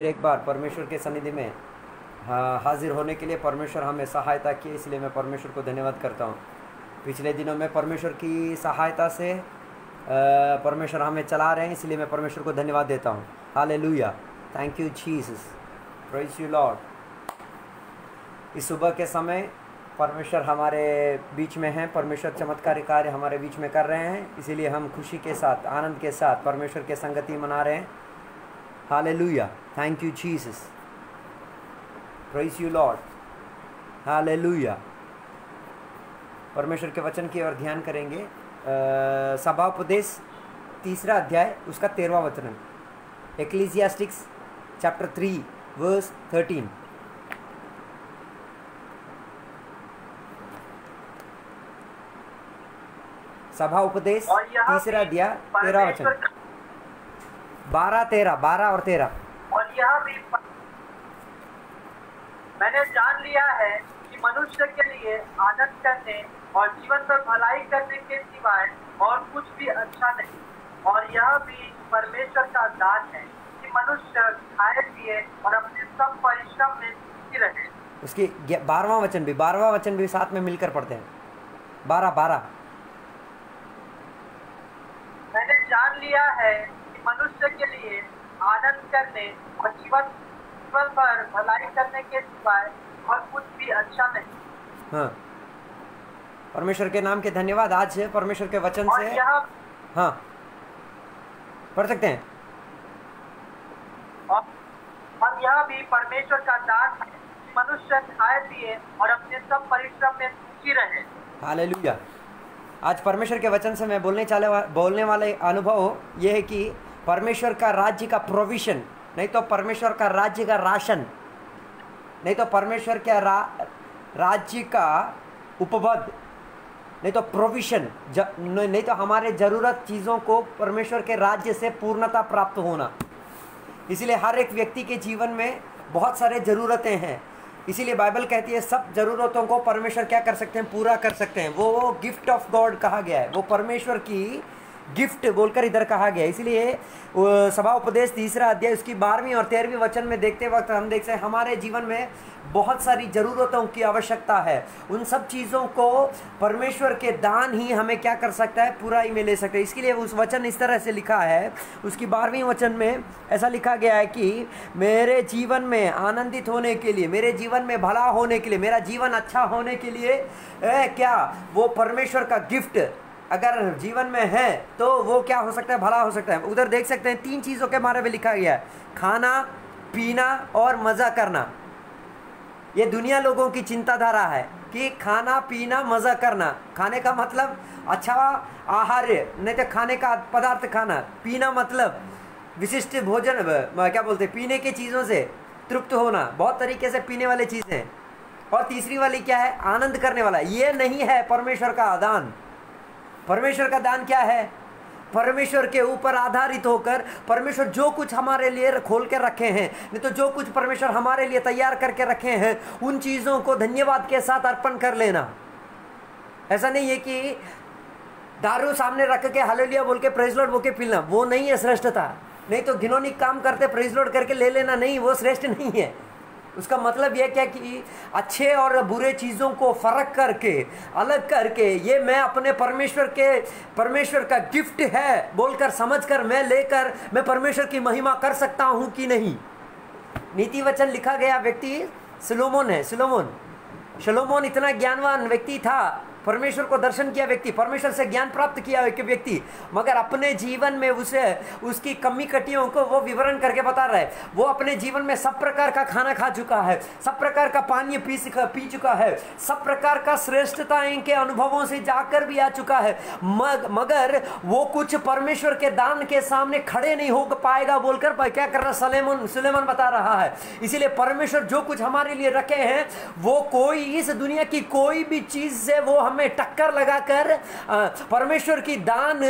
एक बार परमेश्वर के सन्निधि में हाजिर होने के लिए परमेश्वर हमें सहायता की, इसलिए मैं परमेश्वर को धन्यवाद करता हूँ। पिछले दिनों में परमेश्वर की सहायता से परमेश्वर हमें चला रहे हैं, इसलिए मैं परमेश्वर को धन्यवाद देता हूँ। Hallelujah, thank you Jesus, praise you Lord. इस सुबह के समय परमेश्वर हमारे बीच में हैं, परमेश्वर चमत्कारी कार्य हमारे बीच में कर रहे हैं, इसीलिए हम खुशी के साथ, आनंद के साथ परमेश्वर के संगति मना रहे हैं। Hallelujah, thank you Jesus, praise you Lord. Hallelujah. परमेश्वर के वचन की ओर ध्यान करेंगे। सभा उपदेश 3 अध्याय उसका 13वां वचन, एक्लीसियास्टिक्स चैप्टर 3 वर्स 13। सभा उपदेश 3 अध्याय 13 वचन, 12 और 13। और यह भी मैंने जान लिया है कि मनुष्य के लिए आनंद करने और जीवन पर भलाई करने के सिवाय और कुछ भी अच्छा नहीं, और यह भी परमेश्वर का दान है कि मनुष्य खाए पिए और अपने सब परिश्रम में सुखी रहे। उसकी 12वां वचन भी साथ में मिलकर पढ़ते हैं। 12। मैंने जान लिया है कि मनुष्य के लिए आनंद करने और जीवन पर भलाई करने के सिवाय और कुछ भी अच्छा नहीं। हाँ, परमेश्वर के नाम के धन्यवाद। आज परमेश्वर के वचन से हाँ पढ़ सकते हैं। और यह भी परमेश्वर का दान है कि मनुष्य खाए पिए और अपने सब परिश्रम में सुखी रहे। हालेलुया। आज परमेश्वर के वचन से मैं बोलने वाले अनुभव यह है कि परमेश्वर का राज्य का प्रोविजन, नहीं तो परमेश्वर का राज्य का राशन, नहीं तो परमेश्वर के राज्य का उपबद्ध, नहीं तो प्रोविजन, नहीं तो हमारे ज़रूरत चीज़ों को परमेश्वर के राज्य से पूर्णता प्राप्त होना। इसलिए हर एक व्यक्ति के जीवन में बहुत सारे ज़रूरतें हैं, इसीलिए बाइबल कहती है सब ज़रूरतों को परमेश्वर क्या कर सकते हैं, पूरा कर सकते हैं। वो गिफ्ट ऑफ गॉड कहा गया है, वो परमेश्वर की गिफ्ट बोलकर इधर कहा गया। इसलिए सभा उपदेश 3 अध्याय उसकी 12वीं और 13वीं वचन में देखते वक्त हम देखते हैं हमारे जीवन में बहुत सारी ज़रूरतों की आवश्यकता है। उन सब चीज़ों को परमेश्वर के दान ही हमें क्या कर सकता है, पूरा ही में ले सकते हैं। इसके लिए उस वचन इस तरह से लिखा है, उसकी 12वीं वचन में ऐसा लिखा गया है कि मेरे जीवन में आनंदित होने के लिए, मेरे जीवन में भला होने के लिए, मेरा जीवन अच्छा होने के लिए क्या वो परमेश्वर का गिफ्ट अगर जीवन में है तो वो क्या हो सकता है, भला हो सकता है। उधर देख सकते हैं 3 चीज़ों के बारे में लिखा गया है, खाना पीना और मज़ा करना। ये दुनिया लोगों की चिंताधारा है कि खाना पीना मज़ा करना। खाने का मतलब अच्छा आहार, नहीं तो खाने का पदार्थ खाना। पीना मतलब विशिष्ट भोजन, क्या बोलते हैं, पीने की चीज़ों से तृप्त होना, बहुत तरीके से पीने वाली चीज़ें। और तीसरी वाली क्या है, आनंद करने वाला। ये नहीं है परमेश्वर का दान। परमेश्वर का दान क्या है, परमेश्वर के ऊपर आधारित होकर परमेश्वर जो कुछ हमारे लिए खोल के रखे हैं, नहीं तो जो कुछ परमेश्वर हमारे लिए तैयार करके रखे हैं, उन चीज़ों को धन्यवाद के साथ अर्पण कर लेना। ऐसा नहीं है कि दारू सामने रख के हालेलुया बोल के प्रेज लॉर्ड बोल के पीना, वो नहीं है श्रेष्ठता। नहीं तो घिनौनी काम करते प्रेज लॉर्ड करके ले लेना, नहीं, वो श्रेष्ठ नहीं है। उसका मतलब यह क्या कि अच्छे और बुरे चीज़ों को फर्क करके, अलग करके, ये मैं अपने परमेश्वर का गिफ्ट है बोलकर समझकर मैं लेकर मैं परमेश्वर की महिमा कर सकता हूँ कि नहीं। नीति वचन लिखा गया व्यक्ति सुलोमोन है। सुलोमोन इतना ज्ञानवान व्यक्ति था, परमेश्वर को दर्शन किया व्यक्ति, परमेश्वर से ज्ञान प्राप्त किया एक व्यक्ति, मगर अपने जीवन में उसकी कमी कटियों को वो विवरण करके बता रहा है। वो अपने जीवन में सब प्रकार का खाना खा चुका है, सब प्रकार का पानी पी चुका है, सब प्रकार का श्रेष्ठताएं के अनुभवों से जाकर भी आ चुका है, मगर वो कुछ परमेश्वर के दान के सामने खड़े नहीं हो पाएगा बोलकर क्या कर रहा सुलेमान बता रहा है। इसीलिए परमेश्वर जो कुछ हमारे लिए रखे हैं, वो कोई इस दुनिया की कोई भी चीज से वो हमें समय टक्कर लगाकर परमेश्वर की दान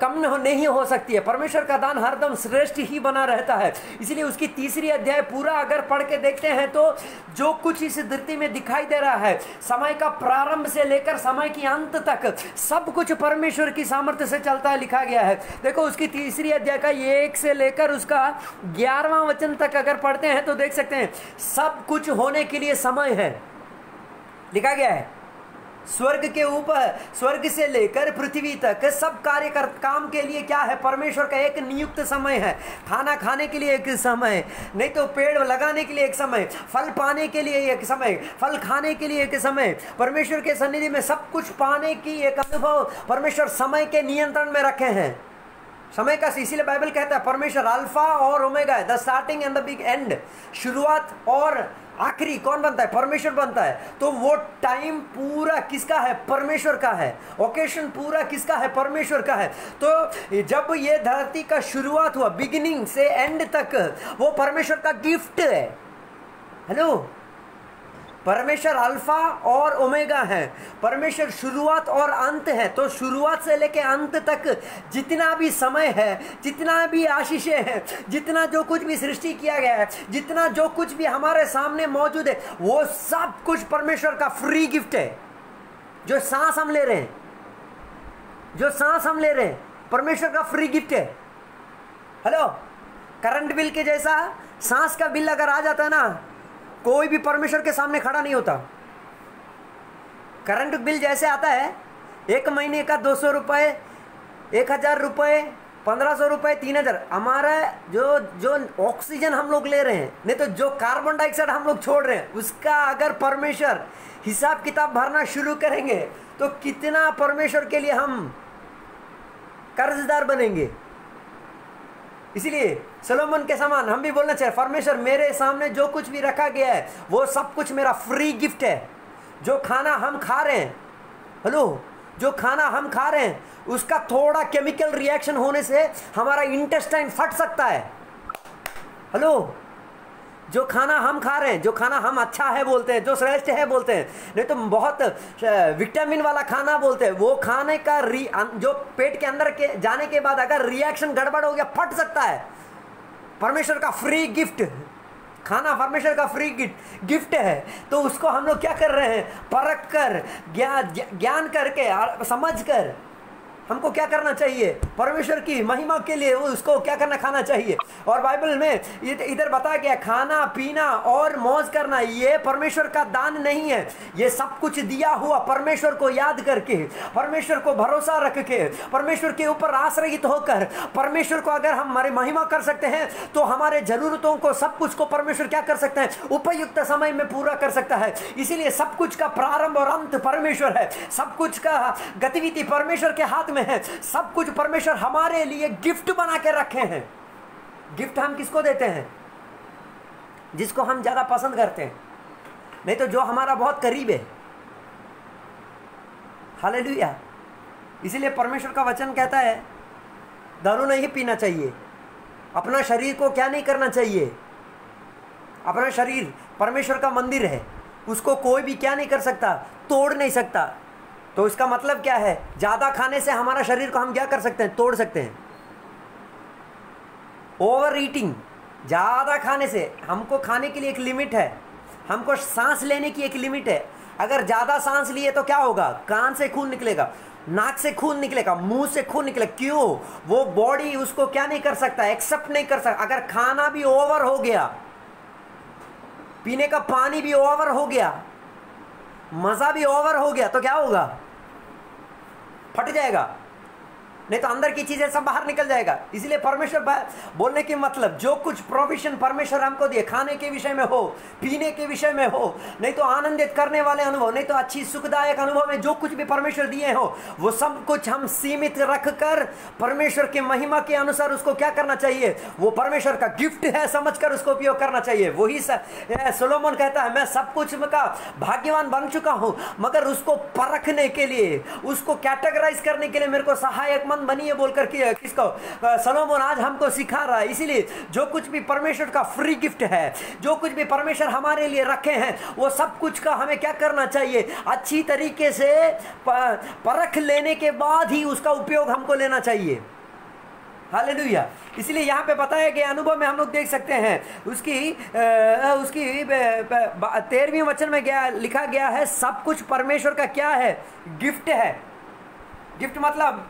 कम नहीं हो सकती है। परमेश्वर का दान हरदम श्रेष्ठ ही बना रहता है। इसलिए उसकी तीसरी अध्याय पूरा अगर पढ़ के देखते हैं तो जो कुछ इस धरती में दिखाई दे रहा है, समय का प्रारंभ से लेकर समय की अंत तक सब कुछ परमेश्वर की सामर्थ्य से चलता है, लिखा गया है। देखो उसकी तीसरी अध्याय का 1 से लेकर उसका 11वां वचन तक अगर पढ़ते हैं तो देख सकते हैं सब कुछ होने के लिए समय है, लिखा गया है। स्वर्ग के ऊपर, स्वर्ग से लेकर पृथ्वी तक सब कार्य काम के लिए क्या है, परमेश्वर का एक नियुक्त समय है। खाना खाने के लिए एक समय, नहीं तो पेड़ लगाने के लिए एक समय, फल पाने के लिए एक समय, फल खाने के लिए एक समय, परमेश्वर के सन्निधि में सब कुछ पाने की एक अनुभव परमेश्वर समय के नियंत्रण में रखे हैं। समय का, इसीलिए बाइबल कहता है परमेश्वर अल्फा और ओमेगा है, the starting and the big and. शुरुआत और आखिरी कौन बनता है, परमेश्वर बनता है। तो वो टाइम पूरा किसका है, परमेश्वर का है। ओकेशन पूरा किसका है, परमेश्वर का है। तो जब ये धरती का शुरुआत हुआ, बिगिनिंग से एंड तक, वो परमेश्वर का गिफ्ट है। हेलो, परमेश्वर अल्फा और ओमेगा है, परमेश्वर शुरुआत और अंत है। तो शुरुआत से लेकर अंत तक जितना भी समय है, जितना भी आशीषें हैं, जितना जो कुछ भी सृष्टि किया गया है, जितना जो कुछ भी हमारे सामने मौजूद है, वो सब कुछ परमेश्वर का फ्री गिफ्ट है। जो सांस हम ले रहे हैं, जो सांस हम ले रहे हैं, परमेश्वर का फ्री गिफ्ट है। हेलो, करंट बिल के जैसा सांस का बिल अगर आ जाता है ना, कोई भी परमेश्वर के सामने खड़ा नहीं होता। करंट बिल जैसे आता है, 1 महीने का 200 रुपये, 1000 रुपये, 1500 रुपये, 3000। हमारा जो ऑक्सीजन हम लोग ले रहे हैं, नहीं तो जो कार्बन डाइऑक्साइड हम लोग छोड़ रहे हैं, उसका अगर परमेश्वर हिसाब किताब भरना शुरू करेंगे तो कितना परमेश्वर के लिए हम कर्जदार बनेंगे। इसलिए सोलोमन के समान हम भी बोलना चाहिए, परमेश्वर मेरे सामने जो कुछ भी रखा गया है वो सब कुछ मेरा फ्री गिफ्ट है। जो खाना हम खा रहे हैं, हेलो, जो खाना हम खा रहे हैं उसका थोड़ा केमिकल रिएक्शन होने से हमारा इंटेस्टाइन फट सकता है। हेलो, जो खाना हम खा रहे हैं, जो खाना हम अच्छा है बोलते हैं, जो श्रेष्ठ है बोलते हैं, नहीं तो बहुत विटामिन वाला खाना बोलते हैं, वो खाने का जो पेट के अंदर के जाने के बाद अगर रिएक्शन गड़बड़ हो गया, फट सकता है। परमेश्वर का फ्री गिफ्ट खाना, परमेश्वर का फ्री गिफ्ट है। तो उसको हम लोग क्या कर रहे हैं, परख कर, ज्ञान करके, समझ कर हमको क्या करना चाहिए, परमेश्वर की महिमा के लिए उसको क्या करना, खाना चाहिए। और बाइबल में इधर बताया गया, खाना पीना और मौज करना ये परमेश्वर का दान नहीं है। ये सब कुछ दिया हुआ परमेश्वर को याद करके, परमेश्वर को भरोसा रख के, परमेश्वर के ऊपर आश्रयित होकर, परमेश्वर को अगर हम हमारी महिमा कर सकते हैं तो हमारे जरूरतों को, सब कुछ को परमेश्वर क्या कर सकते हैं, उपयुक्त समय में पूरा कर सकता है। इसीलिए सब कुछ का प्रारंभ और अंत परमेश्वर है, सब कुछ का गतिविधि परमेश्वर के हाथ में है। सब कुछ परमेश्वर हमारे लिए गिफ्ट बना के रखे हैं। गिफ्ट हम किसको देते हैं, जिसको हम ज्यादा पसंद करते हैं, नहीं तो जो हमारा बहुत करीब है। हालेलुया। इसीलिए परमेश्वर का वचन कहता है दारू नहीं पीना चाहिए, अपना शरीर को क्या नहीं करना चाहिए, अपना शरीर परमेश्वर का मंदिर है, उसको कोई भी क्या नहीं कर सकता, तोड़ नहीं सकता। तो इसका मतलब क्या है, ज्यादा खाने से हमारा शरीर को हम क्या कर सकते हैं, तोड़ सकते हैं। ओवर ईटिंग, ज्यादा खाने से, हमको खाने के लिए एक लिमिट है, हमको सांस लेने की एक लिमिट है। अगर ज्यादा सांस लिए तो क्या होगा, कान से खून निकलेगा, नाक से खून निकलेगा, मुंह से खून निकलेगा। क्यों, वो बॉडी उसको क्या नहीं कर सकता, एक्सेप्ट नहीं कर सकता। अगर खाना भी ओवर हो गया, पीने का पानी भी ओवर हो गया, मजा भी ओवर हो गया, तो क्या होगा, फट जाएगा, नहीं तो अंदर की चीजें सब बाहर निकल जाएगा। इसलिए परमेश्वर बोलने की मतलब, जो कुछ प्रोविजन परमेश्वर हमको दिए, खाने के विषय में हो, पीने के विषय में हो, नहीं तो आनंदित करने वाले अनुभव, नहीं तो अच्छी सुखदायक अनुभव में जो कुछ भी परमेश्वर दिए हो, वो सब कुछ हम सीमित रखकर परमेश्वर की महिमा के अनुसार उसको क्या करना चाहिए, वो परमेश्वर का गिफ्ट है समझकर उसको उपयोग करना चाहिए। वही सोलोमन कहता है, मैं सब कुछ का भाग्यवान बन चुका हूं, मगर उसको परखने के लिए, उसको कैटेगराइज करने के लिए मेरे को सहायक सेहतमंद बनिए बोलकर के किसको सलोमन आज हमको सिखा रहा है। इसीलिए जो कुछ भी परमेश्वर का फ्री गिफ्ट है, जो कुछ भी परमेश्वर हमारे लिए रखे हैं, वो सब कुछ का हमें क्या करना चाहिए, अच्छी तरीके से परख लेने के बाद ही उसका उपयोग हमको लेना चाहिए। हालेलुया। इसलिए यहाँ पे बताया गया अनुभव में हम लोग देख सकते हैं उसकी 13वीं वचन में लिखा गया है सब कुछ परमेश्वर का क्या है, गिफ्ट है। गिफ्ट मतलब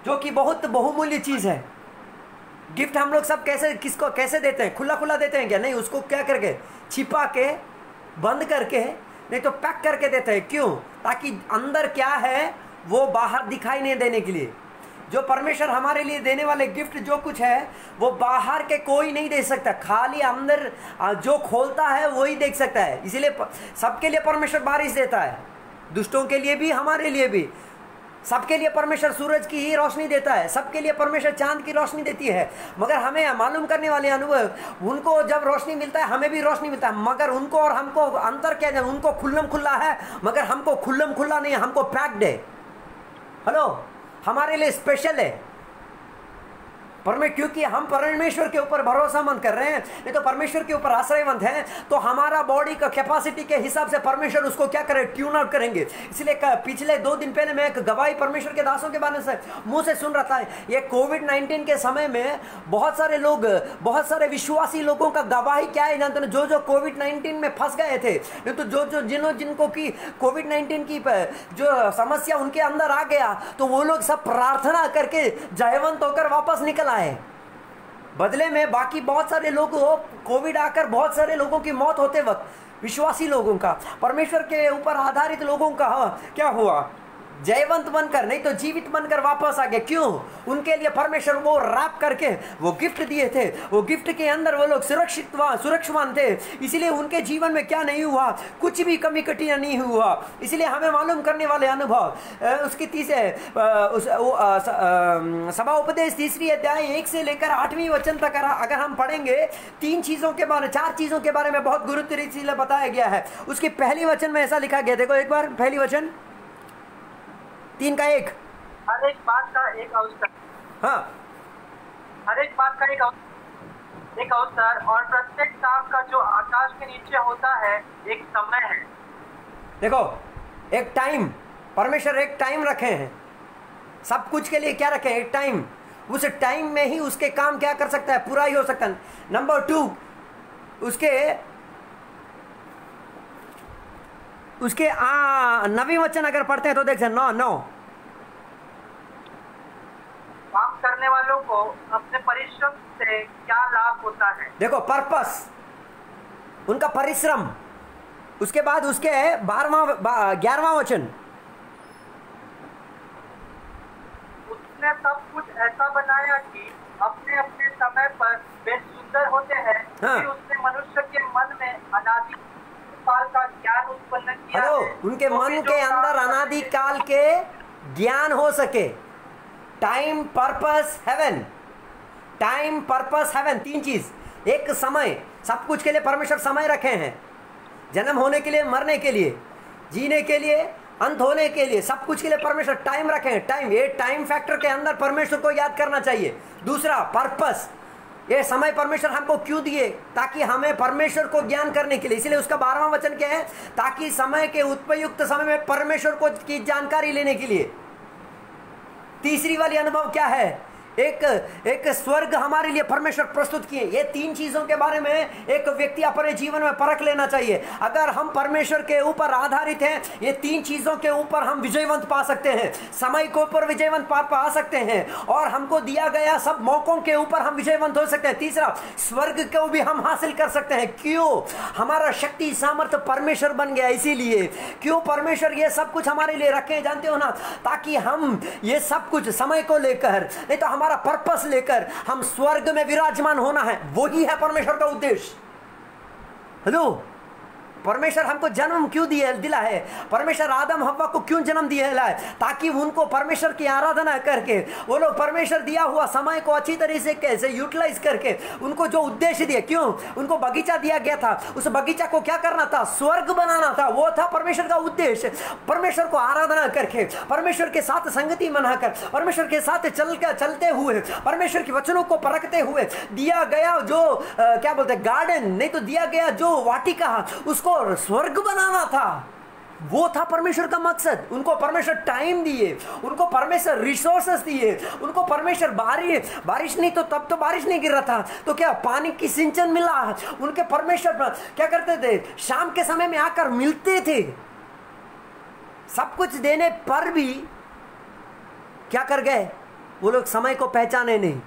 जो कि बहुत बहुमूल्य चीज है। गिफ्ट हम लोग सब किसको कैसे देते हैं, खुला खुला देते हैं क्या? नहीं, उसको क्या करके छिपा के बंद करके नहीं तो पैक करके देते हैं। क्यों? ताकि अंदर क्या है वो बाहर दिखाई नहीं देने के लिए। जो परमेश्वर हमारे लिए देने वाले गिफ्ट जो कुछ है वो बाहर के कोई नहीं दे सकता, खाली अंदर जो खोलता है वही देख सकता है। इसीलिए सबके लिए परमेश्वर बारिश देता है, दुष्टों के लिए भी, हमारे लिए भी। सबके लिए परमेश्वर सूरज की ही रोशनी देता है, सबके लिए परमेश्वर चांद की रोशनी देती है। मगर हमें मालूम करने वाले अनुभव, उनको जब रोशनी मिलता है हमें भी रोशनी मिलता है, मगर उनको और हमको अंतर क्या है? उनको खुल्लम खुल्ला है मगर हमको खुल्लम खुल्ला नहीं है, हमको पैक्ड है। हेलो, हमारे लिए स्पेशल है क्योंकि हम परमेश्वर के ऊपर भरोसामंद कर रहे हैं। नहीं तो परमेश्वर के ऊपर आश्रयवंत हैं तो हमारा बॉडी का कैपेसिटी के हिसाब से परमेश्वर उसको क्या करे, ट्यून आउट करेंगे। इसलिए पिछले 2 दिन पहले मैं एक गवाही परमेश्वर के दासों के बारे में मुंह से सुन रहा था। ये कोविड-19 के समय में बहुत सारे लोग, बहुत सारे विश्वासी लोगों का गवाही क्या है जानते हैं? जो कोविड-19 में फंस गए थे, नहीं तो जिनको की कोविड-19 की जो समस्या उनके अंदर आ गया तो वो लोग सब प्रार्थना करके जयवंत होकर वापस निकल आए। बदले में बाकी बहुत सारे लोग कोविड आकर बहुत सारे लोगों की मौत होते वक्त विश्वासी लोगों का, परमेश्वर के ऊपर आधारित लोगों का क्या हुआ, जयवंत बनकर नहीं तो जीवित बनकर वापस आ गए। क्यों? उनके लिए परमेश्वर वो रैप करके वो गिफ्ट दिए थे, वो गिफ्ट के अंदर वो लोग सुरक्षितवान थे। इसलिए उनके जीवन में क्या नहीं हुआ, कुछ भी कमी कटिया नहीं हुआ। इसलिए हमें मालूम करने वाले अनुभव उसकी सभा उपदेश 3 अध्याय 1 से लेकर 8वीं वचन तक अगर हम पढ़ेंगे 4 चीजों के बारे में बहुत गुरुत्व से बताया गया है। उसकी पहली वचन में ऐसा लिखा गया, देखो एक बार पहली वचन 3 का 1। हर एक बात का एक अवसर। हाँ, हर एक बात का एक अवसर और प्रत्येक काम का जो आकाश के नीचे होता है एक समय है। देखो एक टाइम, परमेश्वर एक टाइम रखे हैं सब कुछ के लिए। क्या रखे? एक टाइम। उस टाइम में ही उसके काम क्या कर सकता है, पूरा ही हो सकता है। नंबर 2, उसके 9वीं वचन अगर पढ़ते हैं तो देख 9 काम करने वालों को अपने परिश्रम से क्या लाभ होता है। देखो पर्पस, उनका परिश्रम। उसके बाद उसके 11वां वचन, उसने सब कुछ ऐसा बनाया कि अपने अपने समय पर वे सुंदर होते हैं। हाँ। फिर उसने मनुष्य के मन में अनादि काल का ज्ञान उत्पन्न किया है। उनके मन के अंदर अनादि काल के ज्ञान हो सके। Time, purpose, heaven. Time, purpose, heaven, 3 चीज। एक समय, सब कुछ के लिए परमेश्वर समय रखे हैं। जन्म होने के लिए, मरने के लिए, जीने के लिए, अंत होने के लिए, सब कुछ के लिए परमेश्वर टाइम रखे हैं। टाइम, ये टाइम फैक्टर के अंदर परमेश्वर को याद करना चाहिए। दूसरा पर्पस, ये समय परमेश्वर हमको क्यों दिए? ताकि हमें परमेश्वर को ज्ञान करने के लिए। इसलिए उसका 12वां वचन क्या है? ताकि समय के उपयुक्त समय में परमेश्वर को की जानकारी लेने के लिए। तीसरी वाली अनुभव क्या है? एक स्वर्ग हमारे लिए परमेश्वर प्रस्तुत किए। ये 3 चीजों के बारे में एक व्यक्ति अपने जीवन में परख लेना चाहिए। अगर हम परमेश्वर के ऊपर आधारित हैं, ये 3 चीजों के ऊपर हम विजयवंत पा सकते हैं। समय के ऊपर विजयवंत पा सकते हैं और हमको दिया गया सब मौकों के ऊपर हम विजयवंत हो सकते हैं। तीसरा, स्वर्ग को भी हम हासिल कर सकते हैं। क्यों? हमारा शक्ति सामर्थ्य परमेश्वर बन गया। इसीलिए क्यों परमेश्वर ये सब कुछ हमारे लिए रखे, जानते हो ना? ताकि हम ये सब कुछ समय को लेकर, नहीं तो हमारा पर्पस लेकर हम स्वर्ग में विराजमान होना है। वही है परमेश्वर का उद्देश्य। हेलो, परमेश्वर हमको जन्म क्यों दिला है? परमेश्वर आदम हव्वा को क्यों जन्म दिया है? ताकि उनको परमेश्वर की आराधना करके वो लोग परमेश्वर दिया हुआ समय को अच्छी तरीके से यूटिलाइज करके उनको जो उद्देश्य दिया, क्यों उनको बगीचा दिया गया था, उस बगीचा को क्या करना था? स्वर्ग बनाना था। वो था परमेश्वर का उद्देश्य। परमेश्वर को आराधना करके, परमेश्वर के साथ संगति बनाकर, परमेश्वर के साथ चलते हुए, परमेश्वर के वचनों को परखते हुए दिया गया जो क्या बोलते हैं, गार्डन नहीं तो दिया गया जो वाटिका, उसको स्वर्ग बनाना था। वो था परमेश्वर का मकसद। उनको परमेश्वर टाइम दिए, उनको परमेश्वर रिसोर्सेस दिए, उनको परमेश्वर बारिश नहीं तो तब तो बारिश नहीं गिर रहा था, तो क्या पानी की सिंचन मिला। उनके परमेश्वर क्या करते थे? शाम के समय में आकर मिलते थे। सब कुछ देने पर भी क्या कर गए वो लोग? समय को पहचाने नहीं,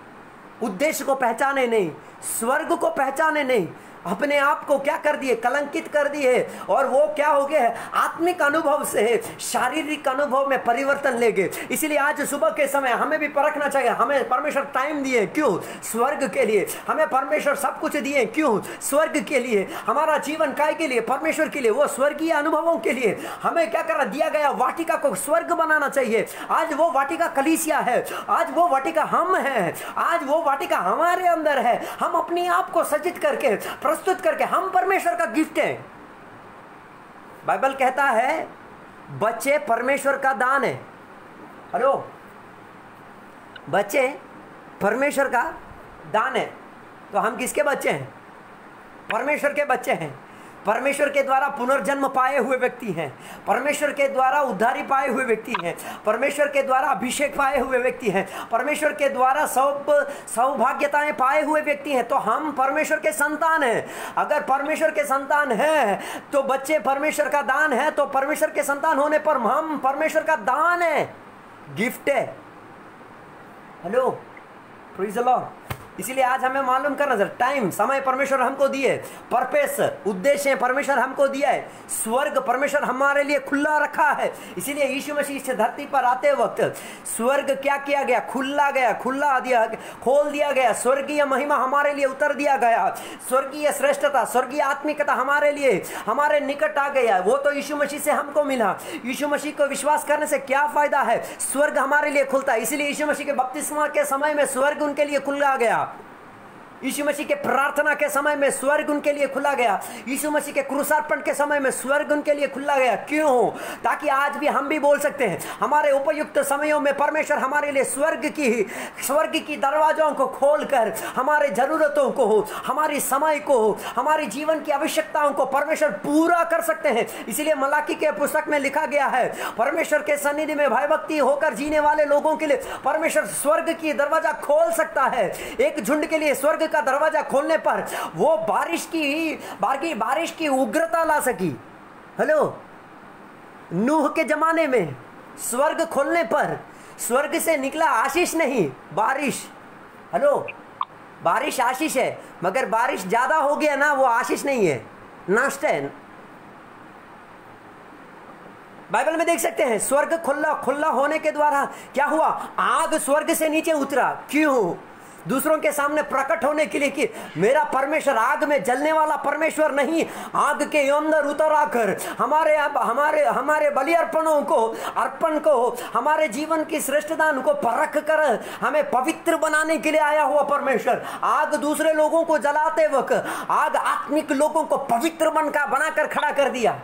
उद्देश्य को पहचाने नहीं, स्वर्ग को पहचाने नहीं, अपने आप को क्या कर दिए? कलंकित कर दिए। और वो क्या हो गए? आत्मिक अनुभव से शारीरिक अनुभव में परिवर्तन ले गए। इसीलिए आज सुबह के समय हमें भी परखना चाहिए। हमें परमेश्वर टाइम दिए, क्यों? स्वर्ग के लिए। हमें परमेश्वर सब कुछ दिए, क्यों? स्वर्ग के लिए। हमारा जीवन काय के लिए? परमेश्वर के लिए, वो स्वर्गीय अनुभवों के लिए। हमें क्या करना? दिया गया वाटिका को स्वर्ग बनाना चाहिए। आज वो वाटिका कलीसिया है, आज वो वाटिका हम हैं, आज वो वाटिका हमारे अंदर है। हम अपने आप को सज्जित करके, प्रस्तुत करके, हम परमेश्वर का गिफ्ट है। बाइबल कहता है बच्चे परमेश्वर का दान है। हेलो, बच्चे परमेश्वर का दान है। तो हम किसके बच्चे हैं? परमेश्वर के बच्चे हैं। परमेश्वर के द्वारा पुनर्जन्म पाए हुए व्यक्ति हैं, परमेश्वर के द्वारा उद्धारी पाए हुए व्यक्ति हैं, परमेश्वर के द्वारा अभिषेक पाए हुए व्यक्ति हैं, परमेश्वर के द्वारा सौभाग्यताएं पाए हुए व्यक्ति हैं। तो हम परमेश्वर के संतान हैं। अगर परमेश्वर के संतान हैं तो बच्चे परमेश्वर का दान है, तो परमेश्वर के संतान होने पर हम परमेश्वर का दान है, गिफ्ट है। Hello, praise the Lord. इसीलिए आज हमें मालूम करना सर, टाइम, समय परमेश्वर हमको दिए, पर्पस, उद्देश्य परमेश्वर हमको दिया है, स्वर्ग परमेश्वर हमारे लिए खुला रखा है। इसीलिए यीशु मसीह इस धरती पर आते वक्त स्वर्ग क्या किया गया? खोल दिया गया। स्वर्गीय महिमा हमारे लिए उतर दिया गया, स्वर्गीय श्रेष्ठता, स्वर्गीय आत्मिकता हमारे लिए, हमारे निकट आ गया। वो तो यीशु मसीह से हमको मिला। यीशु मसीह को विश्वास करने से क्या फायदा है? स्वर्ग हमारे लिए खुलता है। इसीलिए यीशु मसीह के बपतिस्मा के समय में स्वर्ग उनके लिए खुला गया। यीशु मसीह के प्रार्थना के समय में स्वर्ग उनके लिए खुला गया। यीशु मसीह के क्रूसार्पण के समय में स्वर्ग उनके लिए खुला गया। क्यों? ताकि आज भी हम भी बोल सकते हैं, हमारे उपयुक्त समयों में परमेश्वर हमारे लिए स्वर्ग की दरवाजों को खोलकर हमारे जरूरतों को, हमारी समय को, हमारी जीवन की आवश्यकताओं को परमेश्वर पूरा कर सकते हैं। इसीलिए मलाकी के पुस्तक में लिखा गया है, परमेश्वर के सन्निधि में भयभक्ति होकर जीने वाले लोगों के लिए परमेश्वर स्वर्ग की दरवाजा खोल सकता है। एक झुंड के लिए स्वर्ग का दरवाजा खोलने पर वो बारिश की उग्रता ला सकी। हेलो, नूह के जमाने में स्वर्ग खोलने पर स्वर्ग से निकला आशीष नहीं, बारिश। हेलो, बारिश आशीष है, मगर बारिश ज्यादा हो गया ना, वो आशीष नहीं है, नष्ट है। बाइबल में देख सकते हैं, स्वर्ग खुला होने के द्वारा क्या हुआ? आग स्वर्ग से नीचे उतरा। क्यों? दूसरों के सामने प्रकट होने के लिए कि मेरा परमेश्वर आग में जलने वाला परमेश्वर नहीं, आग के अंदर उतर आकर हमारे बलि अर्पण को हमारे जीवन की श्रेष्ठता को परख कर हमें पवित्र बनाने के लिए आया हुआ परमेश्वर। आग दूसरे लोगों को जलाते वक्त आग आत्मिक लोगों को पवित्र बनाकर खड़ा कर दिया।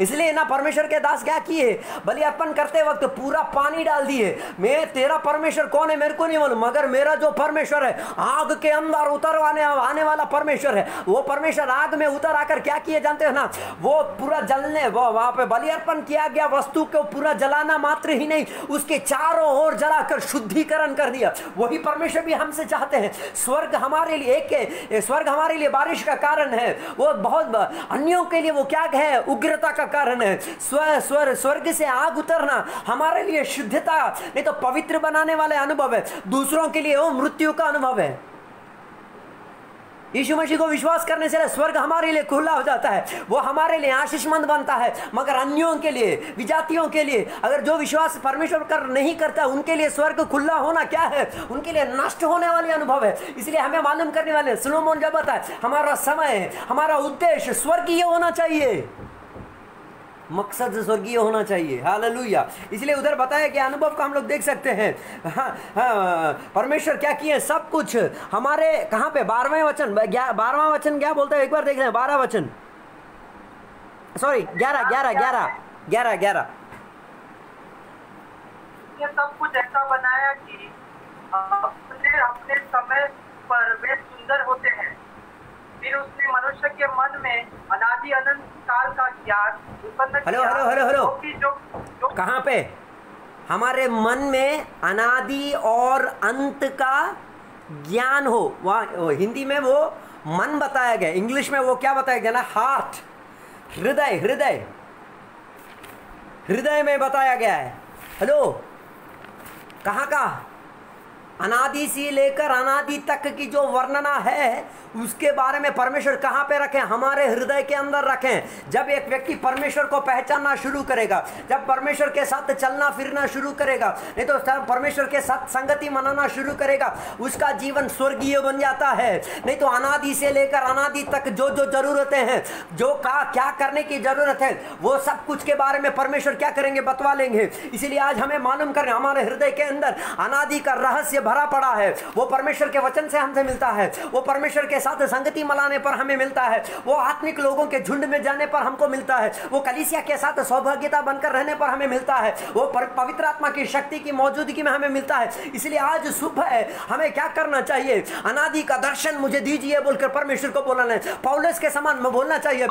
इसलिए ना परमेश्वर के दास क्या किए? बलि अर्पण करते वक्त पूरा पानी डाल दिए। मैं तेरा परमेश्वर कौन है मेरे को नहीं मालूम, मगर मेरा जो परमेश्वर है आग के अंदर आने वाला परमेश्वर है। वो परमेश्वर आग में उतर आकर क्या किए जानते हो ना? वो पूरा जलने, वहां पे बलि अर्पण किया गया वस्तु को पूरा जलाना मात्र ही नहीं, उसके चारों ओर जलाकर शुद्धिकरण कर दिया। वही परमेश्वर भी हमसे चाहते हैं। स्वर्ग हमारे लिए बारिश का कारण है, वो बहुत अन्यों के लिए वो क्या है? उग्रता का कारण है। स्वर्ग से आग उतरना हमारे लिए शुद्धता नहीं तो पवित्र बनाने वाले अनुभव है, दूसरों के लिए वो मृत्यु का अनुभव है। यीशु मसीह को विश्वास करने से स्वर्ग हमारे लिए खुला हो जाता है, वो हमारे लिए आशीषमंद बनता है। मगर अन्यों के लिए, विजातियों के लिए, अगर जो विश्वास परमेश्वर कर नहीं करता, उनके लिए स्वर्ग खुला होना क्या है? उनके लिए नष्ट होने वाली अनुभव है। इसलिए हमें मालूम करने वाले सुलोमोन जब बताए हमारा समय, हमारा उद्देश्य स्वर्गीय होना चाहिए, मकसद स्वर्गीय होना चाहिए। हालेलुया। इसलिए उधर बताया कि अनुभव का हम लोग देख सकते हैं। परमेश्वर क्या किए, सब कुछ हमारे कहां पे 12वें वचन, 12वां वचन क्या बोलता है, एक बार देख लें। 12 वचन, सॉरी 11 ये सब कुछ ऐसा बनाया कि अपने समय पर वे सुंदर होते हैं। फिर उसने मनुष्य के मन में अनादि अनंत काल का ज्ञान उत्पन्न किया। हेलो, कहाँ पे? हमारे मन में अनादि और अंत का ज्ञान हो। वहाँ हिंदी में वो मन बताया गया, इंग्लिश में वो क्या बताया गया ना, हार्ट, हृदय, हृदय, हृदय में बताया गया है। हेलो, कहाँ का? अनादि से लेकर अनादि तक की जो वर्णना है उसके बारे में परमेश्वर कहाँ पे रखें? हमारे हृदय के अंदर रखें। जब एक व्यक्ति परमेश्वर को पहचानना शुरू करेगा, जब परमेश्वर के साथ चलना फिरना शुरू करेगा, नहीं तो परमेश्वर के साथ संगति मनाना शुरू करेगा, उसका जीवन स्वर्गीय बन जाता है। नहीं तो अनादि से लेकर अनादि तक जो जो जरूरतें हैं, जो क्या करने की जरूरत है, वो सब कुछ के बारे में परमेश्वर क्या करेंगे, बतवा लेंगे। इसीलिए आज हमें मालूम करें हमारे हृदय के अंदर अनादि का रहस्य भरा पड़ा है। वो परमेश्वर के वचन से हमसे मिलता है, वो परमेश्वर के साथ संगति मलाने पर हमें मिलता है, वो आत्मिक लोगों के झुंड में जाने पर हमको मिलता है, वो कलीसिया के साथ सौभाग्यता बनकर रहने पर हमें मिलता है, वो पवित्र आत्मा की शक्ति की मौजूदगी में हमें मिलता है। इसलिए आज सुबह हमें क्या करना चाहिए? अनादि का दर्शन मुझे दीजिए बोलकर परमेश्वर को बोलना है। पौलुस के समान मैं बोलना चाहिए,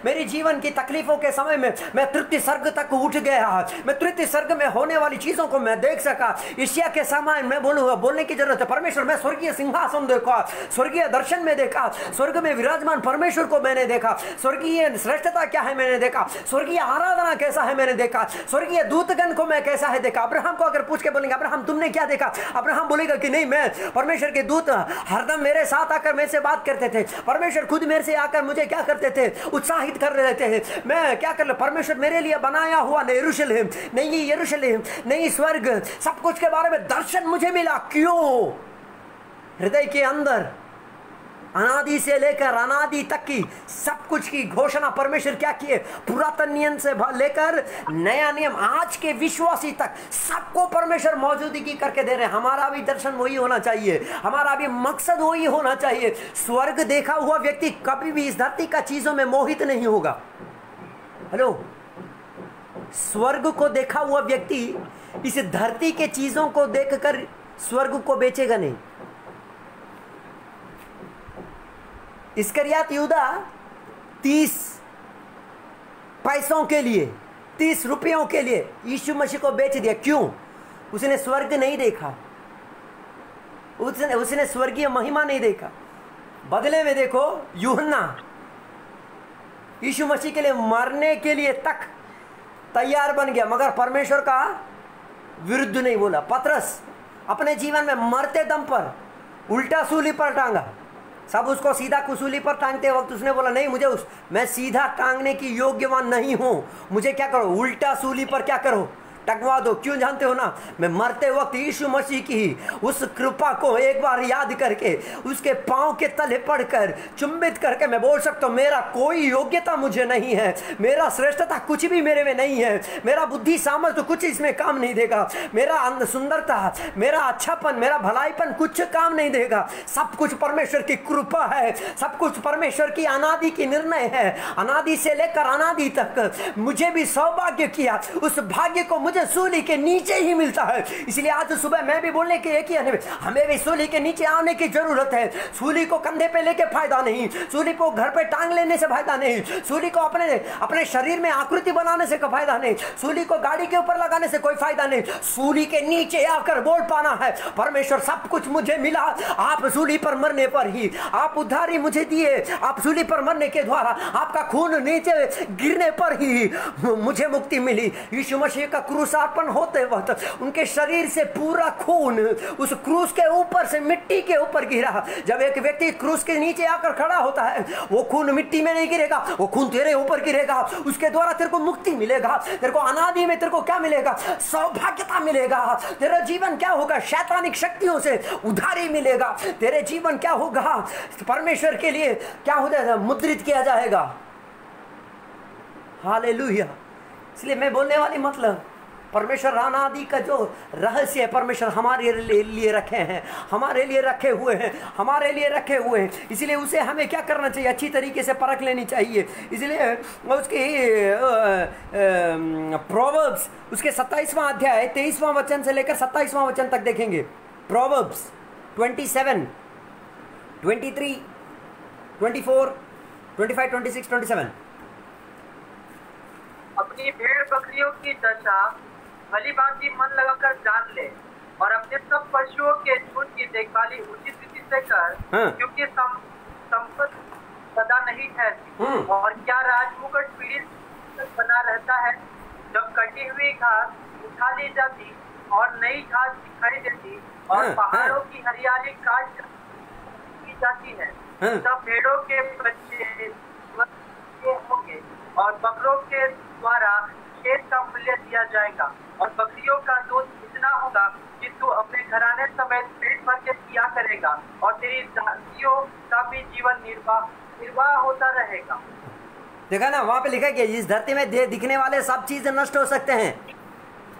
मेरी जीवन की तकलीफों के समय में मैं तृतीय स्वर्ग तक उठ गया, मैं तृतीय स्वर्ग में होने वाली चीजों को मैं देख सका। एशिया के समान मैं बोलूंगा, बोलने की जरूरत है। परमेश्वर, मैं स्वर्गीय सिंहासन देखा, स्वर्गीय दर्शन में देखा, स्वर्ग में विराजमान परमेश्वर को मैंने देखा, स्वर्गीय श्रेष्ठता क्या है मैंने देखा, स्वर्गीय आराधना कैसा है मैंने देखा, स्वर्गीय दूतगण को मैं कैसा है देखा। अब्राहम को अगर पूछ के बोलेंगे अब्राहम तुमने क्या देखा, अब्राहम बोलेगा कि नहीं, मैं परमेश्वर के दूत हरदम मेरे साथ आकर मेरे से बात करते थे, परमेश्वर खुद मेरे से आकर मुझे क्या करते थे, उत्साहित कर देते हैं। मैं क्या कर, परमेश्वर मेरे लिए बनाया हुआ यरूशलेम, नहीं यरूशलेम, नहीं स्वर्ग, सब कुछ के बारे में दर्शन मुझे मिला। क्यों? हृदय के अंदर अनादि से लेकर अनादि तक की सब कुछ की घोषणा परमेश्वर क्या किए, पुरातन नियम से लेकर नया नियम आज के विश्वासी तक सबको परमेश्वर मौजूदगी करके दे रहे हैं। हमारा भी दर्शन वही होना चाहिए, हमारा भी मकसद वही होना चाहिए। स्वर्ग देखा हुआ व्यक्ति कभी भी इस धरती का चीजों में मोहित नहीं होगा। हेलो, स्वर्ग को देखा हुआ व्यक्ति इस धरती के चीजों को देखकर स्वर्ग को बेचेगा नहीं। इस्करियात यहूदा 30 पैसों के लिए, 30 रुपयों के लिए यीशु मसीह को बेच दिया। क्यों? उसने स्वर्ग नहीं देखा, उसने स्वर्गीय महिमा नहीं देखा। बदले में देखो, यूहन्ना यीशु मसीह के लिए मरने के लिए तक तैयार बन गया, मगर परमेश्वर का विरुद्ध नहीं बोला। पतरस अपने जीवन में मरते दम पर उल्टा सूली पर टांगा, सब उसको सीधा कुसूली पर टांगते वक्त उसने बोला नहीं, मैं सीधा टांगने की योग्यवान नहीं हूं, मुझे क्या करो, उल्टा सूली पर क्या करो, टकवा दो। क्यों जानते हो ना? मैं मरते वक्त यीशु मसीह की उस कृपा को एक बार याद करके उसके पांव के तले पड़कर चुंबित करके मैं बोल सकता हूँ, मेरा कोई योग्यता मुझे नहीं है, मेरा श्रेष्ठता कुछ भी मेरे में नहीं है, मेरा बुद्धि सामर्थ्य तो कुछ इसमें काम नहीं देगा, मेरा सुंदरता, मेरा अच्छापन, मेरा भलाईपन कुछ काम नहीं देगा। सब कुछ परमेश्वर की कृपा है, सब कुछ परमेश्वर की अनादि की निर्णय है। अनादि से लेकर अनादि तक मुझे भी सौभाग्य किया, उस भाग्य को मुझे सूली के नीचे ही मिलता है। इसलिए आज सुबह मैं भी बोलने के एक ही है, हमें भी सूली के नीचे आने की जरूरत है। सूली को कंधे पे लेके फायदा नहीं, सूली को घर पे टांग लेने से फायदा नहीं, सूली को अपने शरीर में आकृति बनाने से कोई फायदा नहीं, सूली को गाड़ी के ऊपर लगाने से कोई फायदा नहीं। सूली के नीचे आकर बोल पाना है, परमेश्वर सब कुछ मुझे मिला, आप सूली पर मरने पर ही, आप उद्धारी मुझे दिए, आप सूली पर मरने के द्वारा, आपका खून नीचे गिरने पर ही मुझे मुक्ति मिली। यीशु मसीह का क्रूस क्रूसार्पण होते वक्त उनके शरीर से पूरा खून उस क्रूस के ऊपर से मिट्टी के ऊपर गिरा। जब एक व्यक्ति क्रूस के नीचे आकर खड़ा होता है, वो खून मिट्टी में नहीं गिरेगा, वो खून तेरे ऊपर गिरेगा। उसके द्वारा तेरे को मुक्ति मिलेगा, तेरे को अनादि में तेरे को क्या मिलेगा? सौभाग्यता मिलेगा। तेरा जीवन क्या होगा? शैतानिक शक्तियों से उधारी मिलेगा। तेरे जीवन क्या होगा? परमेश्वर के लिए क्या हो जाएगा? मुद्रित किया जाएगा। हालेलुया। इसलिए मैं बोलने वाली मतलब परमेश्वर अनादि का जो रहस्य है परमेश्वर हमारे लिए रखे हैं, हमारे लिए रखे हुए हैं, हमारे लिए रखे हुए हैं। इसलिए उसे हमें क्या करना चाहिए? अच्छी तरीके से परख लेनी चाहिए। इसलिए उसकी प्रोवर्ब्स उसके 27वां अध्याय 23वां वचन से लेकर 27वां वचन तक देखेंगे। प्रोवर्ब्स 27, 23, 24, 25, 26, 27। अपनी भेड़ बकरियों की दशा भली भांति मन लगाकर जान ले और अपने सब पशुओं के झुंड की देखभाली उचित रीति से कर, क्योंकि संपत्ति सदा नहीं ठहरती। और क्या राजमुकुट पीढ़ी तक बना रहता है? जब कटी हुई घास उठा ली जाती और नई घास दिखाई देती और पहाड़ों की हरियाली काट की जाती है, तब भेड़ों के बच्चे होंगे और बकरों के द्वारा खेत का मूल्य दिया जाएगा और बकरियों का दूध इतना होगा कि तू अपने घराने समेत पेट भर के पिया करेगा और तेरी दासियों का भी जीवन निर्वाह होता रहेगा। देखा ना, वहां पे लिखा है कि इस धरती में दिखने वाले सब चीज नष्ट हो सकते हैं।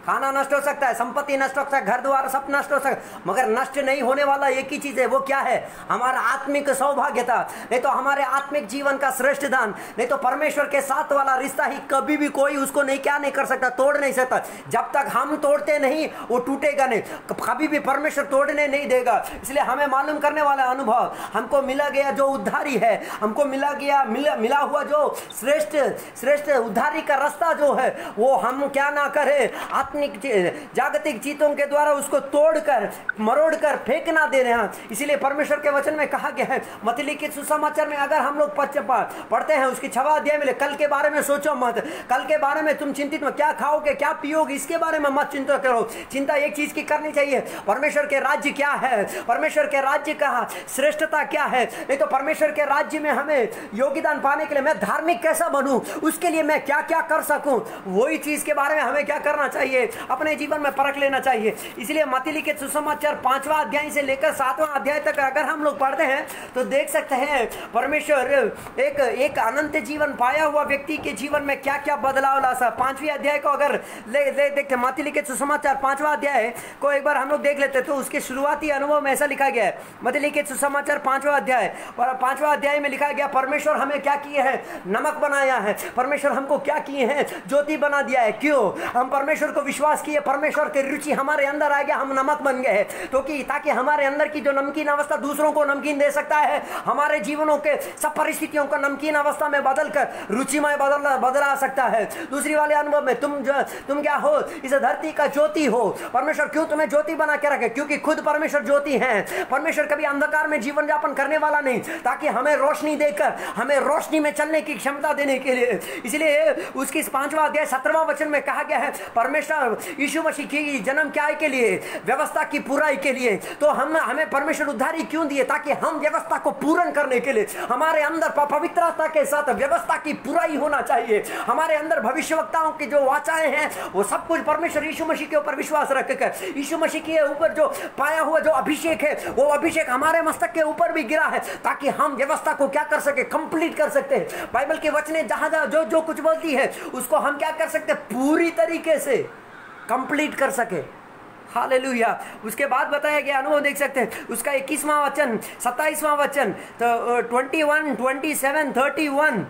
खाना नष्ट हो सकता है, संपत्ति नष्ट हो सकता है, घर द्वार सब नष्ट हो सकता है, मगर नष्ट नहीं होने वाला एक ही चीज है। वो क्या है? हमारा आत्मिक सौभाग्यता, नहीं तो हमारे आत्मिक जीवन का श्रेष्ठ दान, नहीं तो परमेश्वर के साथ वाला रिश्ता ही कभी भी कोई उसको नहीं क्या नहीं कर सकता, तोड़ नहीं सकता। जब तक हम तोड़ते नहीं वो टूटेगा नहीं, कभी भी परमेश्वर तोड़ने नहीं देगा। इसलिए हमें मालूम करने वाला अनुभव, हमको मिला गया जो उद्धारी है, हमको मिला हुआ जो श्रेष्ठ उद्धारी का रास्ता जो है, वो हम क्या ना करें, जागतिक चीतों के द्वारा उसको तोड़कर मरोड़कर फेंक ना दे रहे हैं। इसीलिए परमेश्वर के वचन में कहा गया है, मत्ती लिखित सुसमाचार में अगर हम लोग पढ़ते हैं उसकी 6वां अध्याय में, कल के बारे में सोचो मत, कल के बारे में तुम चिंतित मत, क्या खाओगे क्या पियोगे इसके बारे में मत चिंता करो। चिंता एक चीज की करनी चाहिए, परमेश्वर के राज्य क्या है, परमेश्वर के राज्य का श्रेष्ठता क्या है। नहीं तो परमेश्वर के राज्य में हमें योगदान पाने के लिए मैं धार्मिक कैसा बनूं, उसके लिए मैं क्या क्या कर सकूं, वही चीज के बारे में हमें क्या करना चाहिए, अपने जीवन में परख लेना चाहिए। इसलिए मत्ती लिखित सुसमाचार 5वां अध्याय से लेकर 7वां अध्याय तक अगर हम लोग पढ़ते हैं तो देख सकते हैं परमेश्वर एक अनंत जीवन पाया हुआ व्यक्ति के जीवन में क्या क्या बदलाव ला सकता। 5वें अध्याय को अगर देखते, मत्ती लिखित सुसमाचार 5वां अध्याय को एक बार हम लोग देख लेते तो उसके शुरुआती अनुभव में ऐसा लिखा गया है। मत्ती लिखित सुसमाचार 5वां अध्याय और 5वां अध्याय में लिखा गया, परमेश्वर हमें क्या किए हैं? नमक बनाया है। परमेश्वर हमको क्या किए हैं? ज्योति बना दिया है। क्यों? हम परमेश्वर को विश्वास किए, परमेश्वर की रुचि हमारे अंदर आ गया, हम नमक बन गए हैं। तो कि ताकि हमारे अंदर की जो नमकीन अवस्था दूसरों को नमकीन दे सकता है, हमारे जीवनों के सब परिस्थितियों को नमकीन अवस्था में बदलकर रुचिमय बदला सकता है। दूसरी वाले अनुभव में तुम क्या हो? इस धरती का ज्योति हो। परमेश्वर क्यों तुम्हें ज्योति बना के रखे? क्योंकि खुद परमेश्वर ज्योति है। परमेश्वर कभी अंधकार में जीवन यापन करने वाला नहीं, ताकि हमें रोशनी देकर हमें रोशनी में चलने की क्षमता देने के लिए। इसलिए उसकी 5वां अध्याय 17वां वचन में कहा गया है, परमेश्वर यीशु मसीह की जन्म क्या के लिए? व्यवस्था की पूराई के लिए। तो हमें परमेश्वर उद्धारी क्यों दिए? ताकि हम व्यवस्था को पूर्ण करने के लिए, हमारे अंदर पवित्रता के साथ व्यवस्था की पूराई होना चाहिए। हमारे अंदर भविष्यवक्ताओं की जो वाचाएं हैं वो सब कुछ परमेश्वर यीशु मसीह के ऊपर विश्वास रखकर, यीशु मसीह के ऊपर जो पाया हुआ जो अभिषेक है, वो अभिषेक हमारे मस्तक के ऊपर भी गिरा है, ताकि हम व्यवस्था को क्या कर सके? कंप्लीट कर सकते हैं। बाइबल के वचने जहां जो कुछ बोलती है उसको हम क्या कर सकते? पूरी तरीके से कंप्लीट कर सके। हालेलुया। उसके बाद बताया गया अनुभव देख सकते हैं, उसका 21वां वचन, 27वां वचन, तो 21, 27, 31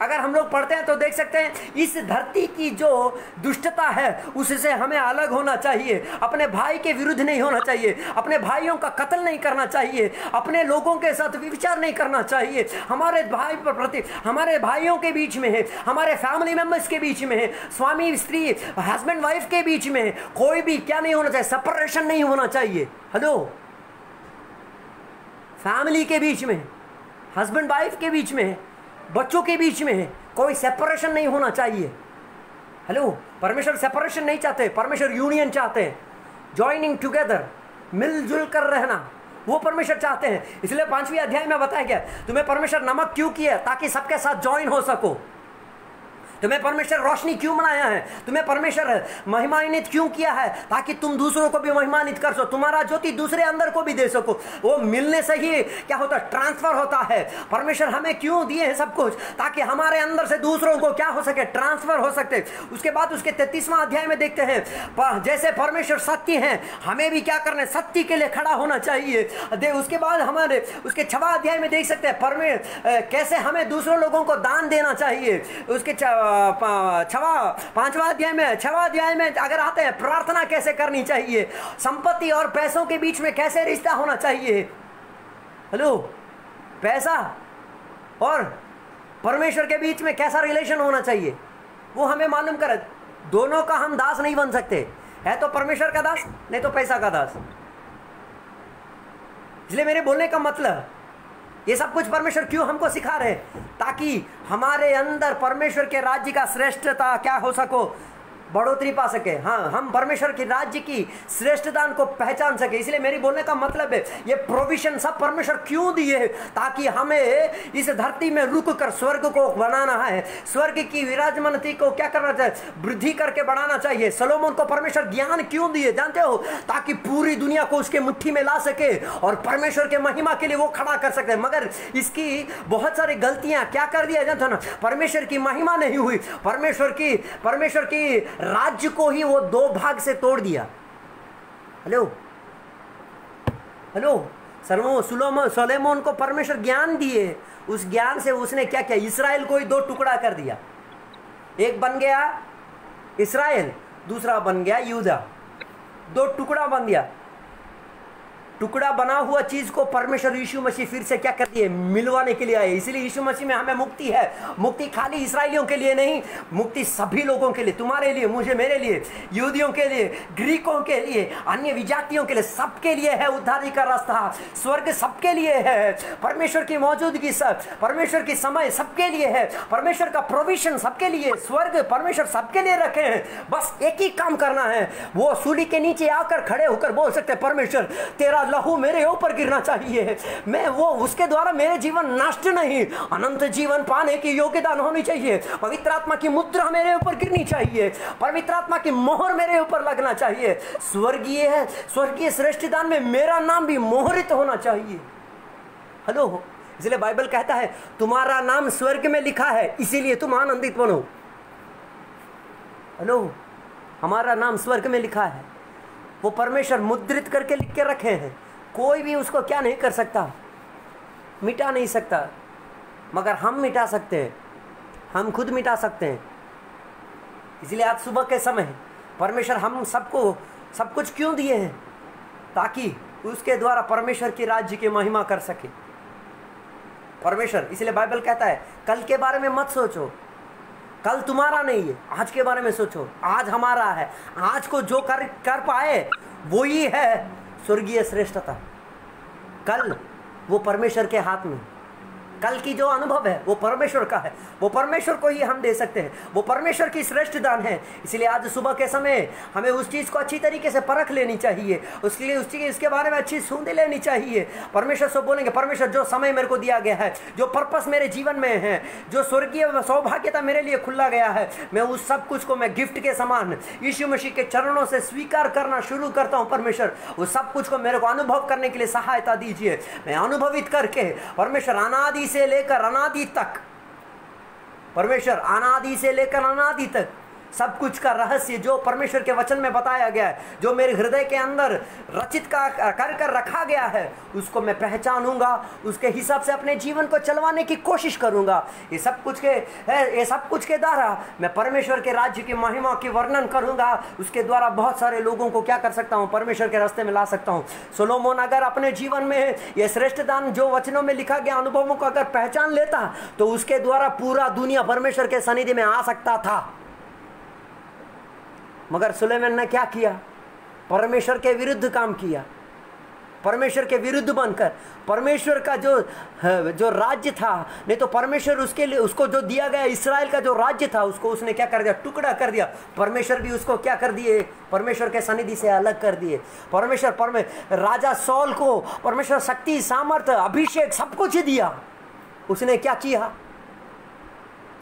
अगर हम लोग पढ़ते हैं तो देख सकते हैं, इस धरती की जो दुष्टता है उससे हमें अलग होना चाहिए। अपने भाई के विरुद्ध नहीं होना चाहिए, अपने भाइयों का कत्ल नहीं करना चाहिए, अपने लोगों के साथ विचार नहीं करना चाहिए। हमारे भाई पर प्रति, हमारे भाइयों के बीच में है, हमारे फैमिली मेंबर्स के बीच में है, स्वामी स्त्री हस्बैंड वाइफ के बीच में है, कोई भी क्या नहीं होना चाहिए? सेपरेशन नहीं होना चाहिए। हेलो, फैमिली के बीच में, हस्बैंड वाइफ के बीच में, बच्चों के बीच में कोई सेपरेशन नहीं होना चाहिए। हेलो, परमेश्वर सेपरेशन नहीं चाहते, परमेश्वर यूनियन चाहते हैं, ज्वाइनिंग टुगेदर, मिलजुल कर रहना, वो परमेश्वर चाहते हैं। इसलिए 5वीं अध्याय में बताया गया तुम्हें परमेश्वर नमक क्यों किया, ताकि सबके साथ ज्वाइन हो सको। तुम्हें परमेश्वर रोशनी क्यों बनाया है, तुम्हें परमेश्वर महिमान्वित क्यों किया है, ताकि तुम दूसरों को भी महिमान्वित कर सको, तुम्हारा ज्योति दूसरे अंदर को भी दे सको। वो मिलने से ही क्या होता है, ट्रांसफर होता है। परमेश्वर हमें क्यों दिए हैं सब कुछ, ताकि हमारे अंदर से दूसरों को क्या हो सके, ट्रांसफर हो सकते। उसके बाद उसके 33वां अध्याय में देखते हैं जैसे परमेश्वर सत्य है, हमें भी क्या करना है, सत्य के लिए खड़ा होना चाहिए। उसके बाद हमारे उसके 6वां अध्याय में देख सकते हैं कैसे हमें दूसरों लोगों को दान देना चाहिए। उसके 5वां अध्याय में अगर आते हैं, प्रार्थना कैसे करनी चाहिए, संपत्ति और पैसों के बीच में कैसे रिश्ता होना चाहिए। हेलो, पैसा और परमेश्वर के बीच में कैसा रिलेशन होना चाहिए, वो हमें मालूम कर। दोनों का हम दास नहीं बन सकते, है तो परमेश्वर का दास, नहीं तो पैसा का दास। इसलिए मेरे बोलने का मतलब, ये सब कुछ परमेश्वर क्यों हमको सिखा रहे, ताकि हमारे अंदर परमेश्वर के राज्य का श्रेष्ठता क्या हो सको, बढ़ोतरी पा सके। हाँ, हम परमेश्वर के राज्य की श्रेष्ठता को पहचान सके। इसलिए मेरी बोलने का मतलब है, ये प्रोविजन सब परमेश्वर क्यों दिए, ताकि हमें इस धरती में रुक कर स्वर्ग को बनाना है, स्वर्ग की विराजमानता को क्या करना चाहिए, वृद्धि करके बढ़ाना चाहिए। सोलोमन को परमेश्वर ज्ञान क्यों दिए जानते हो, ताकि पूरी दुनिया को उसके मुट्ठी में ला सके और परमेश्वर के महिमा के लिए वो खड़ा कर सकते। मगर इसकी बहुत सारी गलतियां क्या कर दिया जानते हो ना, परमेश्वर की महिमा नहीं हुई, परमेश्वर की राज्य को ही वो 2 भाग से तोड़ दिया। हेलो, सोलोमन को परमेश्वर ज्ञान दिए, उस ज्ञान से उसने क्या किया, इस्राएल को ही 2 टुकड़ा कर दिया। एक बन गया इस्राएल, दूसरा बन गया यहूदा, 2 टुकड़ा बन दिया। टुकड़ा बना हुआ चीज को परमेश्वर यीशु मसीह फिर से क्या कर दिए, मिलवाने के लिए आए। इसलिए यीशु मसीह में हमें मुक्ति है। मुक्ति खाली इस्राएलियों के लिए नहीं, मुक्ति सभी लोगों के लिए, तुम्हारे लिए, मुझे, मेरे लिए, यहूदियों के लिए, ग्रीकों के लिए, अन्य विजातियों के लिए, सबके लिए है उद्धारी का रास्ता। स्वर्ग सबके लिए है, परमेश्वर की मौजूदगी परमेश्वर की समय सबके लिए है, परमेश्वर का प्रोविजन सबके लिए, स्वर्ग परमेश्वर सबके लिए रखे हैं। बस एक ही काम करना है, वो सूली के नीचे आकर खड़े होकर बोल सकते, परमेश्वर तेरा लहू मेरे ऊपर गिरना चाहिए, मैं वो उसके द्वारा मेरे जीवन नष्ट नहीं, अनंत जीवन पाने की योग्यता होनी चाहिए। पवित्र आत्मा की मुद्रा मेरे ऊपर गिरनी चाहिए, पवित्र आत्मा की मोहर मेरे ऊपर लगना चाहिए। स्वर्गीय श्रेष्ठ दान में मेरा नाम भी मोहरित होना चाहिए। हेलो, इसलिए बाइबल कहता है तुम्हारा नाम स्वर्ग में लिखा है, इसीलिए तुम आनंदित बनो। हेलो, हमारा नाम स्वर्ग में लिखा है, वो परमेश्वर मुद्रित करके लिख के रखे हैं। कोई भी उसको क्या नहीं कर सकता, मिटा नहीं सकता, मगर हम मिटा सकते हैं, हम खुद मिटा सकते हैं। इसलिए आज सुबह के समय परमेश्वर हम सबको सब कुछ क्यों दिए हैं, ताकि उसके द्वारा परमेश्वर की राज्य की महिमा कर सके परमेश्वर। इसलिए बाइबल कहता है कल के बारे में मत सोचो, कल तुम्हारा नहीं है, आज के बारे में सोचो। आज हमारा है, आज को जो कर पाए वो ही है स्वर्गीय श्रेष्ठता। कल वो परमेश्वर के हाथ में, कल की जो अनुभव है वो परमेश्वर का है, वो परमेश्वर को ही हम दे सकते हैं, वो परमेश्वर की श्रेष्ठ दान है। इसलिए आज सुबह के समय हमें उस चीज़ को अच्छी तरीके से परख लेनी चाहिए, उसके लिए इसके बारे में अच्छी सूंध लेनी चाहिए। परमेश्वर से बोलेंगे, परमेश्वर जो समय मेरे को दिया गया है, जो पर्पस मेरे जीवन में है, जो स्वर्गीय सौभाग्यता मेरे लिए खुला गया है, मैं उस सब कुछ को मैं गिफ्ट के समान यीशु मसीह के चरणों से स्वीकार करना शुरू करता हूँ। परमेश्वर उस सब कुछ को मेरे को अनुभव करने के लिए सहायता दीजिए। मैं अनुभवित करके परमेश्वर अनादि से लेकर अनादि तक, परमेश्वर अनादि से लेकर अनादि तक सब कुछ का रहस्य जो परमेश्वर के वचन में बताया गया है, जो मेरे हृदय के अंदर रचित कर रखा गया है, उसको मैं पहचानूंगा, उसके हिसाब से अपने जीवन को चलवाने की कोशिश करूंगा। ये सब कुछ के द्वारा मैं परमेश्वर के राज्य की महिमा की वर्णन करूंगा। उसके द्वारा बहुत सारे लोगों को क्या कर सकता हूँ, परमेश्वर के रास्ते में ला सकता हूँ। सोलोमन अगर अपने जीवन में ये श्रेष्ठ दान जो वचनों में लिखा गया अनुभवों को अगर पहचान लेता, तो उसके द्वारा पूरा दुनिया परमेश्वर के सनिधि में आ सकता था। मगर सुलेमान ने क्या किया, परमेश्वर के विरुद्ध काम किया। परमेश्वर के विरुद्ध बनकर, परमेश्वर का जो राज्य था, नहीं तो परमेश्वर उसके लिए, उसको जो दिया गया इस्राएल का जो राज्य था, उसको उसने क्या कर दिया, टुकड़ा कर दिया। परमेश्वर भी उसको क्या कर दिए, परमेश्वर के सनिधि से अलग कर दिए। परमेश्वर राजा सौल को परमेश्वर शक्ति, सामर्थ, अभिषेक सब कुछ दिया। उसने क्या किया,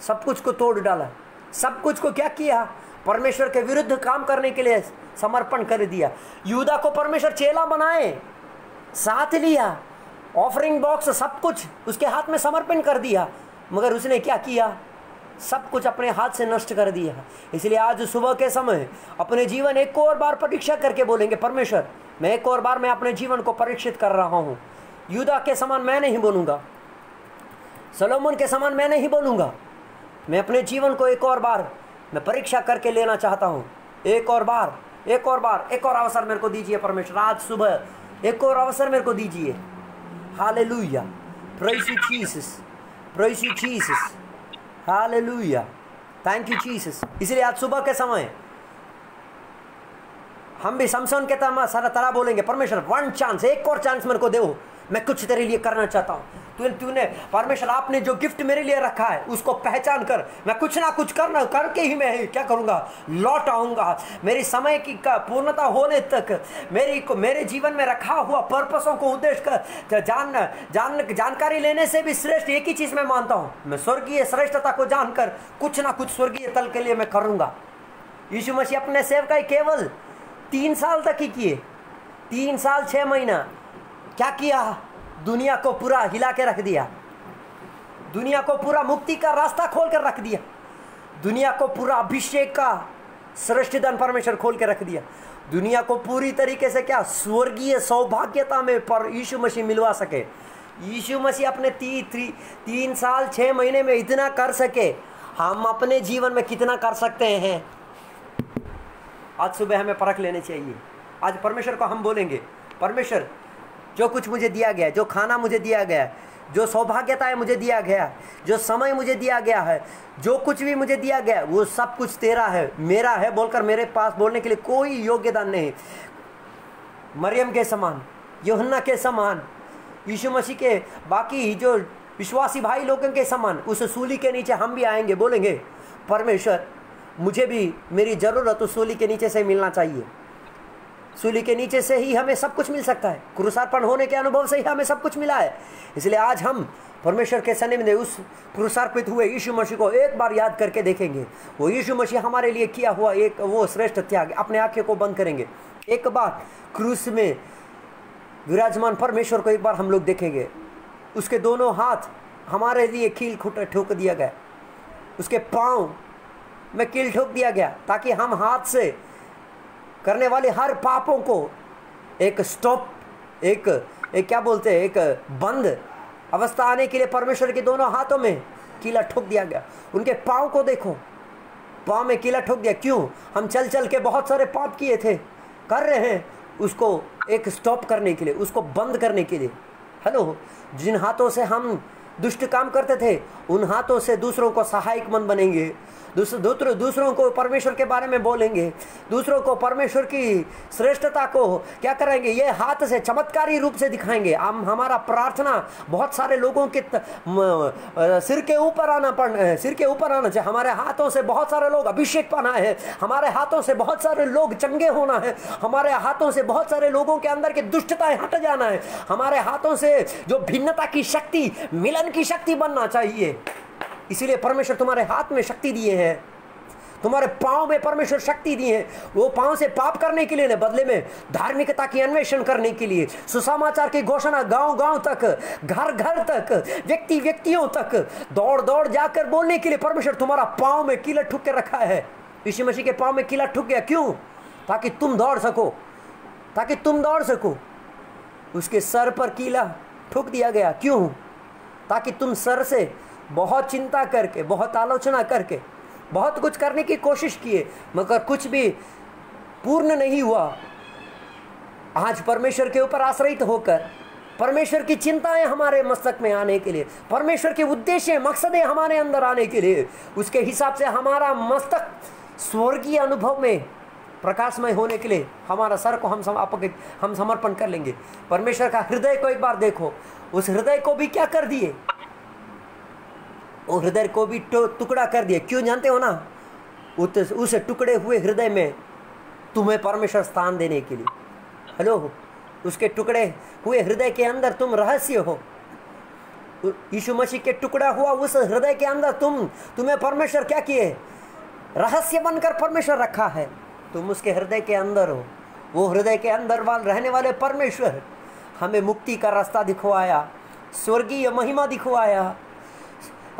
सब कुछ को तोड़ डाला, सब कुछ को क्या किया, परमेश्वर के विरुद्ध काम करने के लिए समर्पण कर दिया। यूदा को परमेश्वर चेला बनाए, साथ लिया, ऑफरिंग बॉक्स सब कुछ उसके हाथ में समर्पण कर दिया, मगर उसने क्या किया, सब कुछ अपने हाथ से नष्ट कर दिया। इसलिए आज सुबह के समय अपने जीवन एक और बार परीक्षा करके बोलेंगे, परमेश्वर मैं एक और बार मैं अपने जीवन को परीक्षित कर रहा हूँ। यूदा के समान मैं नहीं बनूंगा, सोलोमन के समान मैं नहीं बनूंगा। मैं अपने जीवन को एक और बार मैं परीक्षा करके लेना चाहता हूँ। एक और बार, एक और बार, एक और अवसर मेरे को दीजिए परमेश्वर। आज सुबह एक और अवसर मेरे को दीजिए। Hallelujah, praise you Jesus, praise you Jesus, hallelujah, thank you Jesus. इसलिए आज सुबह के समय हम भी समसन के तरह बोलेंगे, परमेश्वर वन चांस, एक और चांस मेरे को दो, मैं कुछ तेरे लिए करना चाहता हूँ। तूने परमेश्वर आपने जो गिफ्ट मेरे लिए रखा है उसको पहचान कर मैं कुछ ना कुछ करके ही मैं क्या करूँगा, लौट आऊँगा। मेरी समय की पूर्णता होने तक मेरे जीवन में रखा हुआ पर्पसों को उद्देश्य कर जानकारी लेने से भी श्रेष्ठ एक ही चीज़ मैं मानता हूँ, मैं स्वर्गीय श्रेष्ठता को जानकर कुछ ना कुछ स्वर्गीय तल के लिए मैं करूँगा। यीशु मसीह अपने सेवकाई केवल 3 साल तक ही किए, 3 साल 6 महीना क्या किया, दुनिया को पूरा हिला के रख दिया, दुनिया को पूरा मुक्ति का रास्ता खोल कर रख दिया, दुनिया को पूरा अभिषेक का श्रेष्ठ धन परमेश्वर खोल के रख दिया, दुनिया को पूरी तरीके से क्या स्वर्गीय सौभाग्यता में पर यीशु मसीह मिलवा सके। यीशु मसीह अपने 3 साल 6 महीने में इतना कर सके, हम अपने जीवन में कितना कर सकते हैं। आज सुबह हमें परख लेने चाहिए। आज परमेश्वर को हम बोलेंगे, परमेश्वर जो कुछ मुझे दिया गया, जो खाना मुझे दिया गया, जो सौभाग्यताएं मुझे दिया गया, जो समय मुझे दिया गया है, जो कुछ भी मुझे दिया गया वो सब कुछ तेरा है, मेरा है बोलकर मेरे पास बोलने के लिए कोई योग्यता नहीं। मरियम के समान, यूहन्ना के समान, यीशु मसीह के बाकी जो विश्वासी भाई लोगों के समान उस सूली के नीचे हम भी आएंगे, बोलेंगे परमेश्वर मुझे भी मेरी ज़रूरत उस सूली के नीचे से मिलना चाहिए। सूली के नीचे से ही हमें सब कुछ मिल सकता है, क्रूसार्पण होने के अनुभव से ही हमें सब कुछ मिला है। इसलिए आज हम परमेश्वर के सन्निधि में उस क्रूसार्पित हुए यीशु मसीह को एक बार याद करके देखेंगे। वो यीशु मसीह हमारे लिए किया हुआ एक वो श्रेष्ठ त्याग, अपने आंखें को बंद करेंगे, एक बार क्रूस में विराजमान परमेश्वर को एक बार हम लोग देखेंगे। उसके दोनों हाथ हमारे लिए कील ठोक दिया गया, उसके पाँव में कील ठोक दिया गया, ताकि हम हाथ से करने वाले हर पापों को एक स्टॉप, एक क्या बोलते हैं, एक बंद अवस्था आने के लिए परमेश्वर के दोनों हाथों में कीला ठोक दिया गया। उनके पाँव को देखो, पाँव में कीला ठोक दिया। क्यों? हम चल चल के बहुत सारे पाप किए थे, कर रहे हैं, उसको एक स्टॉप करने के लिए, उसको बंद करने के लिए। हेलो, जिन हाथों से हम दुष्ट काम करते थे उन हाथों से दूसरों को सहायक मंद बनेंगे, दूसरों को परमेश्वर के बारे में बोलेंगे, दूसरों को परमेश्वर की श्रेष्ठता को क्या करेंगे, ये हाथ से चमत्कारी रूप से दिखाएंगे। हमारा प्रार्थना बहुत सारे लोगों के सिर के ऊपर आना चाहिए। हमारे हाथों से बहुत सारे लोग अभिषेक पाना है, हमारे हाथों से बहुत सारे लोग चंगे होना है, हमारे हाथों से बहुत सारे लोगों के अंदर की दुष्टताएं हट जाना है, हमारे हाथों से जो भिन्नता की शक्ति, मिलन की शक्ति बनना चाहिए। इसीलिए परमेश्वर तुम्हारे हाथ में शक्ति दिए हैं, तुम्हारे पांव में परमेश्वर शक्ति दी है। वो पांव से पाप करने के लिए, बदले में धार्मिकता की अन्वेषण करने के लिए, सुसमाचार की घोषणा गांव गांव तक, घर घर तक, व्यक्तियों तक दौड़ दौड़ जाकर बोलने के लिए परमेश्वर तुम्हारा पांव में कीला ठुक के रखा है। यीशु मसीह के पांव में कीला ठुक गया। क्यों? ताकि तुम दौड़ सको। उसके सर पर कीला ठुक दिया गया। क्यों? ताकि तुम सर से बहुत चिंता करके, बहुत आलोचना करके, बहुत कुछ करने की कोशिश किए, मगर कुछ भी पूर्ण नहीं हुआ। आज परमेश्वर के ऊपर आश्रित होकर, परमेश्वर की चिंताएं हमारे मस्तक में आने के लिए, परमेश्वर के उद्देश्य मकसदें हमारे अंदर आने के लिए, उसके हिसाब से हमारा मस्तक स्वर्गीय अनुभव में प्रकाशमय होने के लिए हमारा सर को हम समर्पण कर लेंगे। परमेश्वर का हृदय को एक बार देखो, उस हृदय को भी क्या कर दिए, वो हृदय को भी टुकड़ा कर दिए। क्यों जानते हो ना, उस टुकड़े हुए हृदय में तुम्हें परमेश्वर स्थान देने के लिए। हेलो, उसके टुकड़े हुए हृदय के अंदर तुम रहस्य हो। यीशु मसीह के टुकड़ा हुआ उस हृदय के अंदर तुम्हें परमेश्वर क्या किए, रहस्य बनकर परमेश्वर रखा है। तुम उसके हृदय के अंदर हो। वो हृदय के अंदर रहने वाले परमेश्वर हमें मुक्ति का रास्ता दिखवाया, स्वर्गीय महिमा दिखवाया,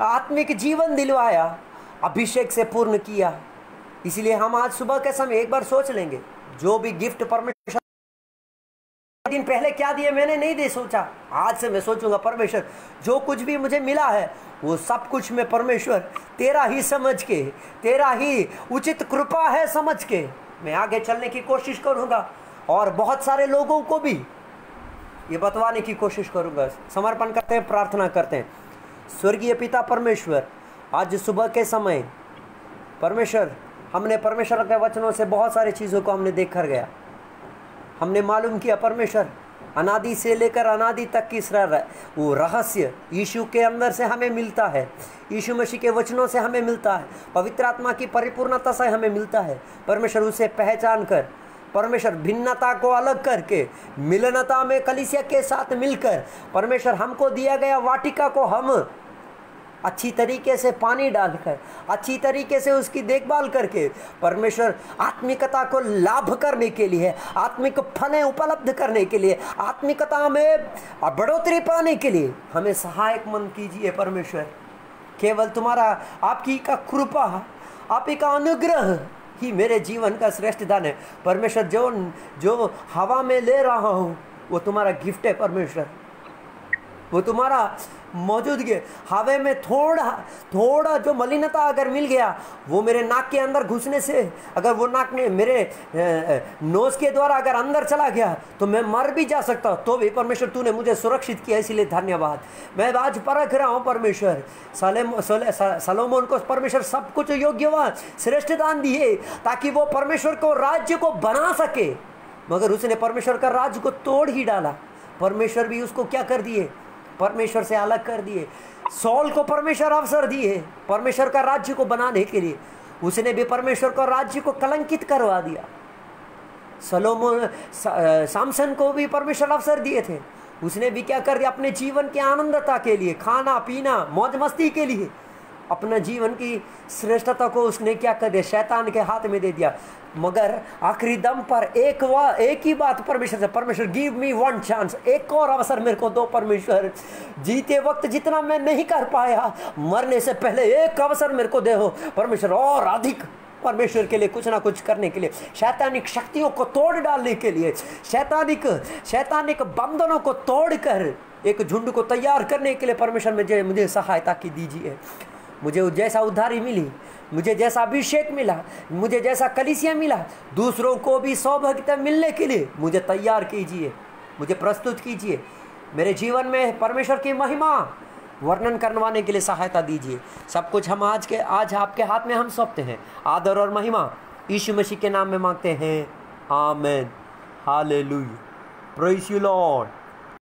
आत्मिक जीवन दिलवाया, अभिषेक से पूर्ण किया। इसलिए हम आज सुबह के समय एक बार सोच लेंगे, जो भी गिफ्ट परमेश्वर दिन पहले क्या दिए मैंने नहीं दे सोचा, आज से मैं सोचूंगा परमेश्वर जो कुछ भी मुझे मिला है वो सब कुछ मैं परमेश्वर तेरा ही समझ के, तेरा ही उचित कृपा है समझ के मैं आगे चलने की कोशिश करूंगा और बहुत सारे लोगों को भी ये बतवाने की कोशिश करूंगा। समर्पण करते हैं, प्रार्थना करते हैं। स्वर्गीय पिता परमेश्वर, आज सुबह के समय परमेश्वर हमने परमेश्वर के वचनों से बहुत सारी चीज़ों को हमने देख कर गया। हमने मालूम किया परमेश्वर अनादि से लेकर अनादि तक की वो रहस्य यीशु के अंदर से हमें मिलता है, यीशु मसीह के वचनों से हमें मिलता है, पवित्र आत्मा की परिपूर्णता से हमें मिलता है। परमेश्वर उसे पहचान कर परमेश्वर भिन्नता को अलग करके मिलनता में कलीसिया के साथ मिलकर परमेश्वर हमको दिया गया वाटिका को हम अच्छी तरीके से पानी डालकर, अच्छी तरीके से उसकी देखभाल करके परमेश्वर आत्मिकता को लाभ करने के लिए, आत्मिक फलें उपलब्ध करने के लिए, आत्मिकता में बढ़ोतरी पाने के लिए हमें सहायक मन कीजिए परमेश्वर। केवल तुम्हारा आपकी का कृपा, आपकी का अनुग्रह ही मेरे जीवन का श्रेष्ठ दान है परमेश्वर। जो हवा में ले रहा हूँ वो तुम्हारा गिफ्ट है परमेश्वर, वो तुम्हारा मौजूदगी। हवा में थोड़ा जो मलिनता अगर मिल गया वो मेरे नाक के अंदर घुसने से, अगर वो नाक में मेरे नोज के द्वारा अगर अंदर चला गया तो मैं मर भी जा सकता हूँ, तो भी परमेश्वर तूने मुझे सुरक्षित किया, इसलिए धन्यवाद। मैं आज परख रहा हूँ परमेश्वर सलोमोन को परमेश्वर सब कुछ योग्यवान श्रेष्ठ दान दिए ताकि वो परमेश्वर को राज्य को बना सके, मगर उसने परमेश्वर का राज्य को तोड़ ही डाला। परमेश्वर भी उसको क्या कर दिए, परमेश्वर से अलग कर दिए। सौल को परमेश्वर अवसर दिए परमेश्वर का राज्य को बनाने के लिए, उसने भी परमेश्वर का राज्य को कलंकित करवा दिया। सामसन को भी परमेश्वर अवसर दिए थे, उसने भी क्या कर दिया, अपने जीवन की आनंदता के लिए, खाना पीना मौज मस्ती के लिए अपना जीवन की श्रेष्ठता को उसने क्या कर दिया, शैतान के हाथ में दे दिया। मगर आखिरी दम पर एक ही बात परमेश्वर से, परमेश्वर गिव मी वन चांस, एक और अवसर मेरे को दो परमेश्वर। जीते वक्त जितना मैं नहीं कर पाया, मरने से पहले एक अवसर मेरे को दे हो परमेश्वर, और अधिक परमेश्वर के लिए कुछ ना कुछ करने के लिए, शैतानिक शक्तियों को तोड़ डालने के लिए, शैतानिक बंधनों को तोड़कर एक झुंड को तैयार करने के लिए परमेश्वर मुझे सहायता की दीजिए। मुझे जैसा उद्धारी मिली, मुझे जैसा अभिषेक मिला, मुझे जैसा कलीसिया मिला, दूसरों को भी सौभाग्यता मिलने के लिए मुझे तैयार कीजिए, मुझे प्रस्तुत कीजिए। मेरे जीवन में परमेश्वर की महिमा वर्णन करवाने के लिए सहायता दीजिए। सब कुछ हम आज आपके हाथ में हम सौंपते हैं। आदर और महिमा यीशु मसीह के नाम में मांगते हैं, आमीन, हालेलुया, प्रेज़ यू लॉर्ड।